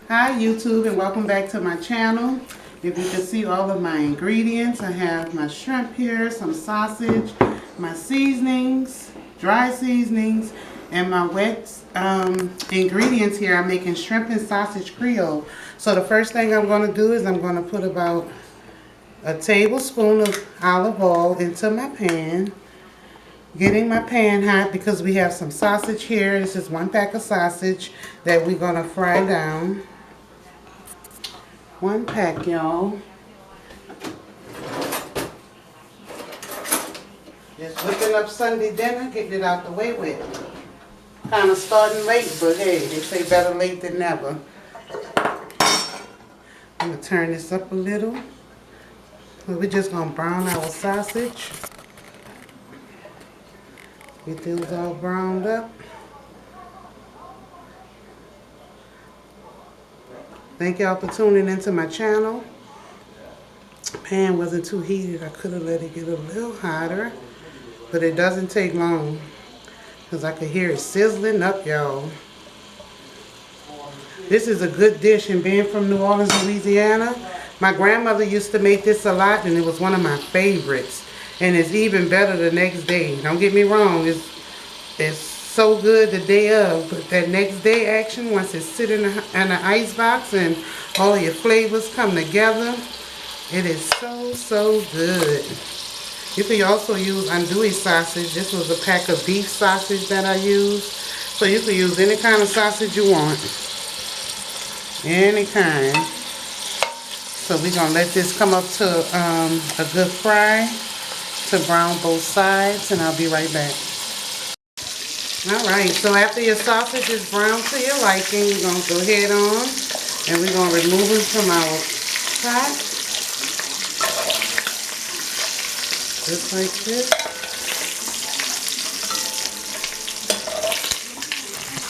Hi YouTube, and welcome back to my channel. If you can see all of my ingredients, I have my shrimp here, some sausage, my seasonings, dry seasonings, and my wet ingredients here. I'm making shrimp and sausage Creole. So the first thing I'm going to do is I'm going to put about a tablespoon of olive oil into my pan. Getting my pan hot because we have some sausage here. This is 1 pack of sausage that we're going to fry down. 1 pack, y'all. Just whipping up Sunday dinner, getting it out the way with. Kind of starting late, but hey, they say better late than never. I'm going to turn this up a little. We're just going to brown our sausage. Get those all browned up. Thank y'all for tuning into my channel. Pan wasn't too heated. I could have let it get a little hotter, but it doesn't take long because I could hear it sizzling up, y'all. This is a good dish, and being from New Orleans, Louisiana, my grandmother used to make this a lot, and it was one of my favorites. And it's even better the next day. Don't get me wrong, it's so good the day of, but that next day action, once it's sitting in an ice box and all your flavors come together, it is so good. You can also use andouille sausage. This was a pack of beef sausage that I used. So you can use any kind of sausage you want. Any kind. So we're going to let this come up to a good fry to brown both sides, and I'll be right back. Alright, so after your sausage is brown to your liking, we're going to go ahead on and we're going to remove them from our pot. Just like this.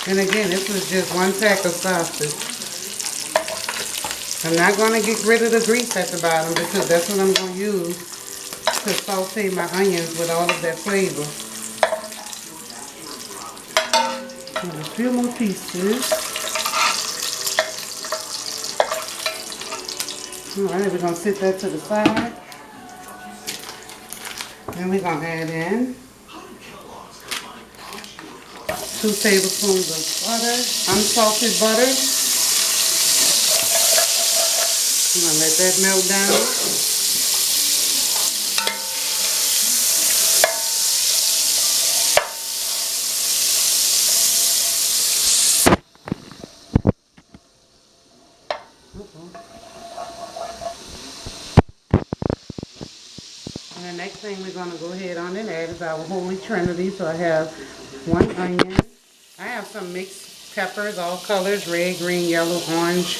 And again, this was just 1 pack of sausage. I'm not going to get rid of the grease at the bottom because that's what I'm going to use to saute my onions with all of that flavor. And a few more pieces. Alright, we're going to set that to the side. Then we're going to add in 2 tablespoons of butter, unsalted butter. I'm going to let that melt down. And the next thing we're going to go ahead on and add is our Holy Trinity. So I have 1 onion. I have some mixed peppers, all colors, red, green, yellow, orange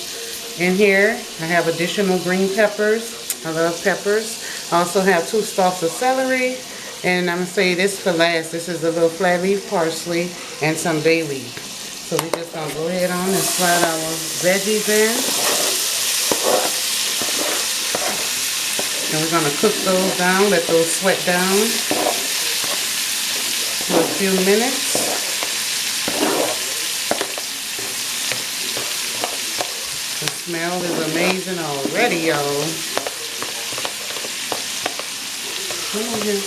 in here. I have additional green peppers. I love peppers. I also have 2 stalks of celery. And I'm going to say this for last. This is a little flat leaf parsley and some bay leaf. So we're just going to go ahead on and slide our veggies in. And we're going to cook those down, let those sweat down for a few minutes. The smell is amazing already, y'all. Come on here.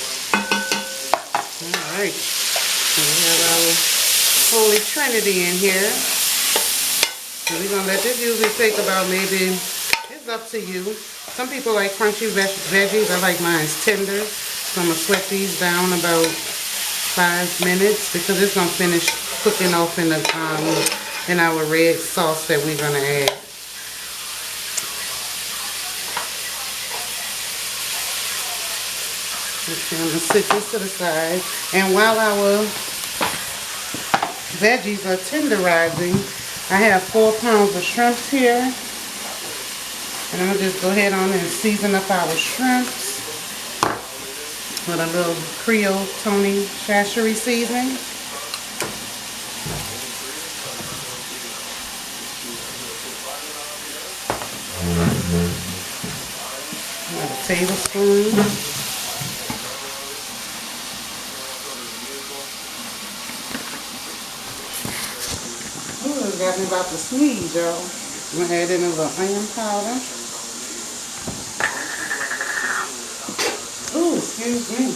Alright. So we have our Holy Trinity in here. And we're going to let this usually take about maybe, it's up to you. Some people like crunchy veggies. I like mine tender. So I'm going to sweat these down about 5 minutes because it's going to finish cooking off in our red sauce that we're going to add. Okay, I'm going to sit this to the side. And while our veggies are tenderizing, I have 4 pounds of shrimps here. And I'm going to just go ahead on and season up our shrimps with a little Creole Tony Chachery seasoning. About a tablespoon. Ooh, it got me about to sneeze, y'all. I'm going to add in a little onion powder. Ooh, excuse me.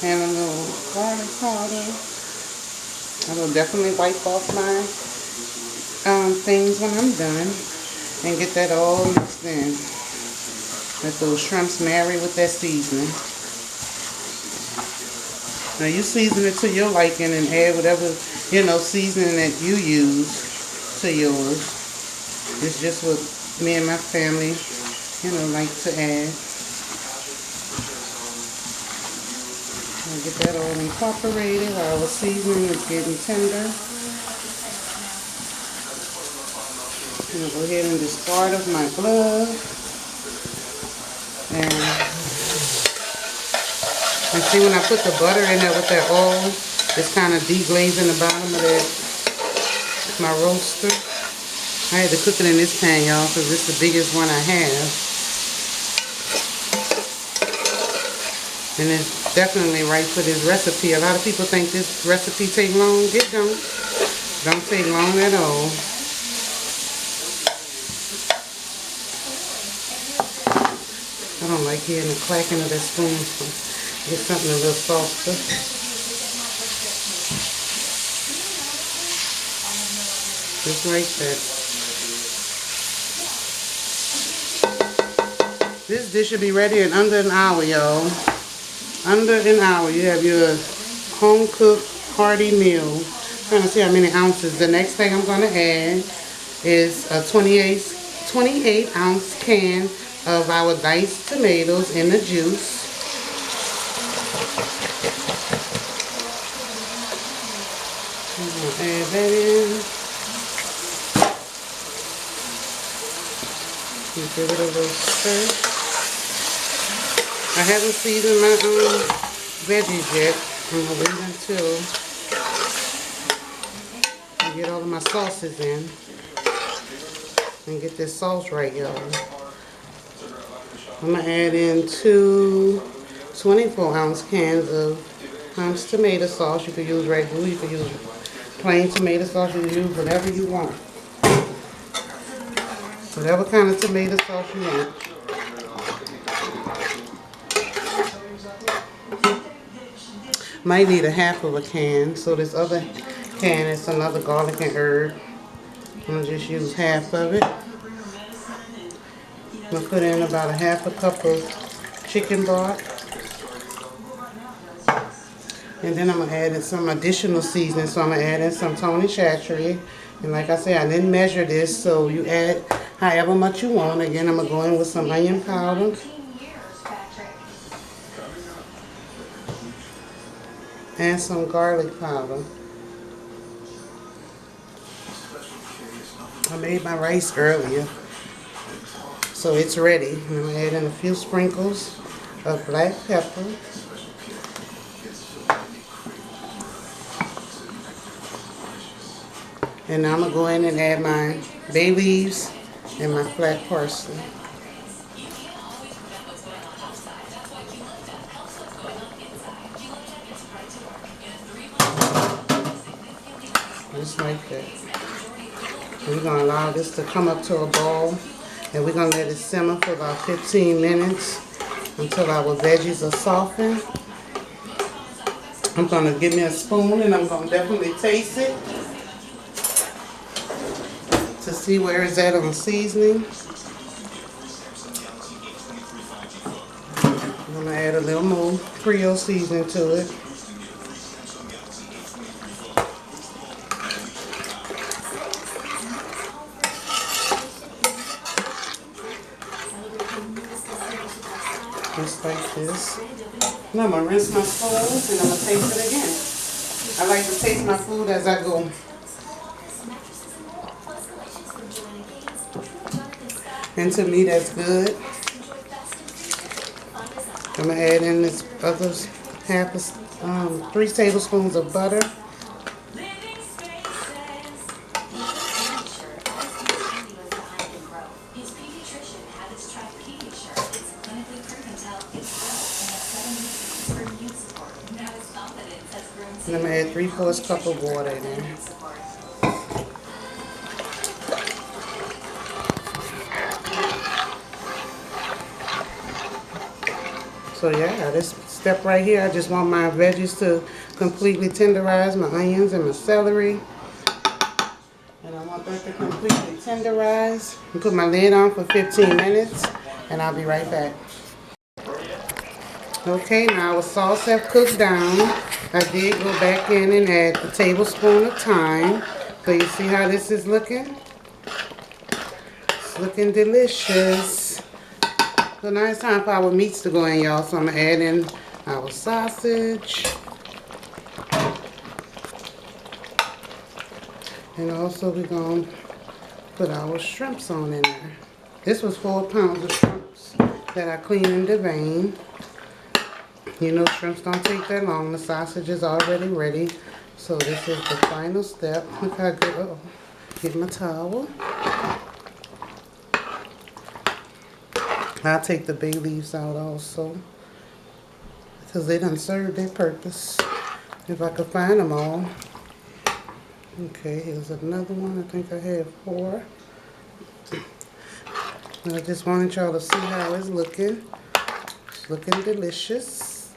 And a little garlic powder. I will definitely wipe off my things when I'm done and get that all mixed in. Let those shrimps marry with that seasoning. Now you season it to your liking and add whatever, seasoning that you use to yours. It's just what me and my family, like to add. I'll get that all incorporated while our seasoning is getting tender. I'm going to go ahead and discard of my glove. And see, when I put the butter in there with that oil, it's kind of deglazing the bottom of my roaster. I had to cook it in this pan, y'all, because it's the biggest one I have. And it's definitely right for this recipe. A lot of people think this recipe takes long. It don't. Don't take long at all. I don't like hearing the clacking of that spoon, so get something a little softer. Just like that. This dish should be ready in under an hour, y'all. Under an hour, you have your home-cooked hearty meal. I'm trying to see how many ounces. The next thing I'm going to add is a 28-ounce can of our diced tomatoes in the juice. I'm going to add that in. Give it a little stir. I haven't seasoned my veggies yet. I'm going to wait until I get all of my sauces in and get this sauce right, y'all. I'm going to add in 2 24-ounce cans of Hunt's tomato sauce. You can use regular, you can use plain tomato sauce, you can use whatever you want. Whatever kind of tomato sauce you want. Might need a half of a can, so this other can is another garlic and herb. I'm going to just use half of it. I'm going to put in about a half a cup of chicken broth. And then I'm going to add in some additional seasoning. So I'm going to add in some Tony Chachere. And like I said, I didn't measure this, so you add however much you want. Again, I'm going to go in with some onion powder. And some garlic powder. I made my rice earlier, so it's ready. I'm going to add in a few sprinkles of black pepper. And now I'm going to go in and add my bay leaves and my flat parsley. Just like that. We're going to allow this to come up to a boil, and we're going to let it simmer for about 15 minutes until our veggies are softened. I'm going to give me a spoon and I'm going to definitely taste it to see where it's at on seasoning. I'm going to add a little more Creole seasoning to it. Just like this. And I'm going to rinse my spoons and I'm going to taste it again. I like to taste my food as I go. And to me, that's good. I'm going to add in this other 3 tablespoons of butter. And I'm going to add 3/4 cup of water in there. So yeah, this step right here, I just want my veggies to completely tenderize, my onions and my celery. And I want that to completely tenderize. And put my lid on for 15 minutes and I'll be right back. Okay, now our sauce have cooked down. I did go back in and add a tablespoon of thyme. So you see how this is looking? It's looking delicious. So now it's time for our meats to go in, y'all. So I'm going to add in our sausage. And also we're going to put our shrimps on in there. This was 4 pounds of shrimps that I cleaned and deveined. You know, shrimps don't take that long. The sausage is already ready. So this is the final step. Look how good. Uh-oh. Get my towel. I'll take the bay leaves out also, because they done served their purpose. If I could find them all. Okay, here's another one. I think I have 4. And I just wanted y'all to see how it's looking. It's looking delicious.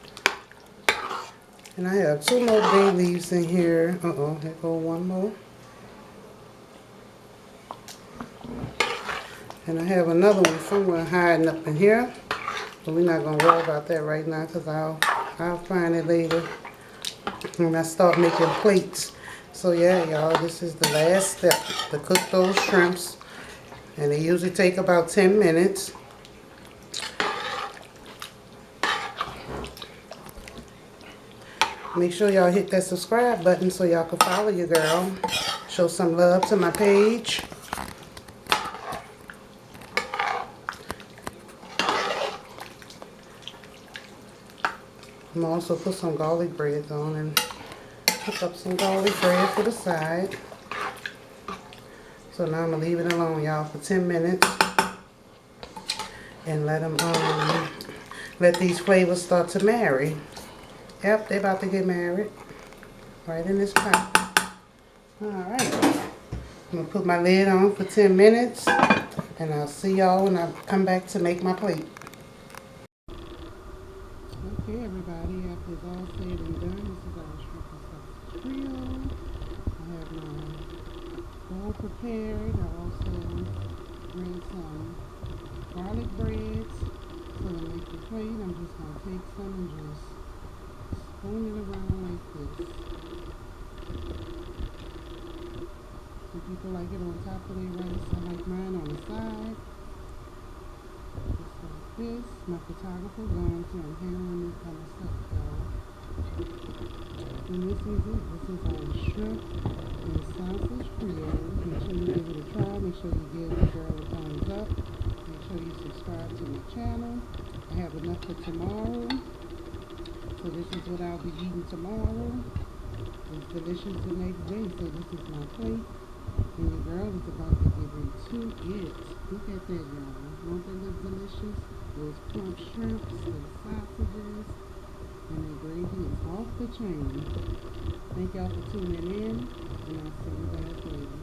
And I have 2 more bay leaves in here. Uh-oh, here go 1 more. And I have another one somewhere hiding up in here. But we're not going to worry about that right now, because I'll find it later when I start making plates. So yeah, y'all, this is the last step to cook those shrimps. And they usually take about 10 minutes. Make sure y'all hit that subscribe button so y'all can follow your girl. Show some love to my page. I'm going to also put some garlic breads on and pick up some garlic bread for the side. So now I'm going to leave it alone, y'all, for 10 minutes. And let them, let these flavors start to marry. Yep, they're about to get married. Right in this pot. Alright. I'm going to put my lid on for 10 minutes. And I'll see y'all when I come back to make my plate. Okay, everybody, after it's all said and done, this is our shrimp and sausage Creole. I have my bowl prepared. I also made some garlic breads. So to make the plate, I'm just going to take some and just spoon it around like this. Some people like it on top of their rice. I like mine on the side. Just like this. My photographer gone, so I'm handling this kind of stuff, y'all. And this is it. This is our shrimp and sausage Creole. Make sure you give it a try. Make sure you give the girl a thumbs up. Make sure you subscribe to my channel. I have enough for tomorrow. So this is what I'll be eating tomorrow. It's delicious the next day. So this is my plate. And your girl is about to get into it. Look at that, y'all. Won't that look delicious? Those plump shrimps, those sausages, and the gravy is off the chain. Thank y'all for tuning in, and I'll see you guys later.